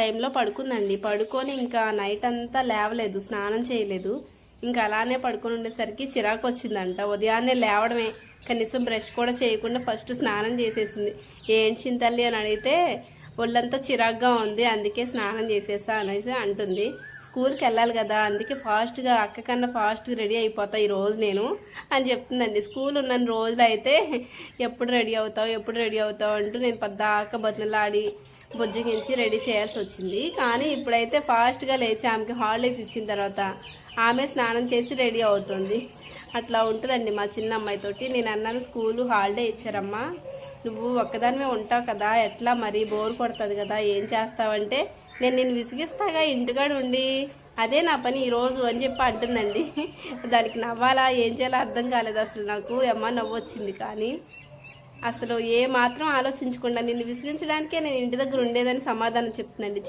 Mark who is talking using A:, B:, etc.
A: టైంలో పడుకుందండి. పడుకొని ఇంకా నైట్ అంతా లేవలేదు, స్నానం చేయలేదు. ఇంకా అలానే పడుకొని ఉండేసరికి చిరాకు వచ్చిందంట. ఉదయాన్నే లేవడమే, కనీసం బ్రష్ కూడా చేయకుండా ఫస్ట్ స్నానం చేసేసింది. ఏంటి తల్లి అని అడిగితే ఒళ్ళంతా చిరాగ్గా ఉంది, అందుకే స్నానం చేసేసా అనేసి అంటుంది. స్కూల్కి వెళ్ళాలి కదా, అందుకే ఫాస్ట్గా అక్క కన్నా ఫాస్ట్గా రెడీ అయిపోతా ఈరోజు నేను అని చెప్తుందండి. స్కూల్ ఉన్న రోజులు అయితే ఎప్పుడు రెడీ అవుతావు అంటూ నేను పద్దాక బతులాడి బుజ్జగించి రెడీ చేయాల్సి వచ్చింది. కానీ ఇప్పుడైతే ఫాస్ట్గా లేచి ఆమెకి హాలిడేస్ ఇచ్చిన తర్వాత ఆమె స్నానం చేసి రెడీ అవుతుంది. అట్లా ఉంటుందండి మా చిన్న అమ్మాయితోటి. నేను అన్నాను, స్కూలు హాలిడే ఇచ్చారమ్మా, నువ్వు ఒక్కదానివే ఉంటావు కదా, ఎట్లా మరి బోర్ కొడుతుంది కదా, ఏం చేస్తావంటే నేను నిన్ను విసిగిస్తాగా ఇంటికాడ ఉండి, అదే నా పని ఈరోజు అని చెప్పి అంటుందండి. దానికి నవ్వాలా ఏం చేయాలో అర్థం కాలేదు అసలు నాకు. అమ్మ నవ్వు వచ్చింది, కానీ అసలు ఏ మాత్రం ఆలోచించకుండా నిన్ను విసిగించడానికే నేను ఇంటి దగ్గర ఉండేదని సమాధానం చెప్తుందండి.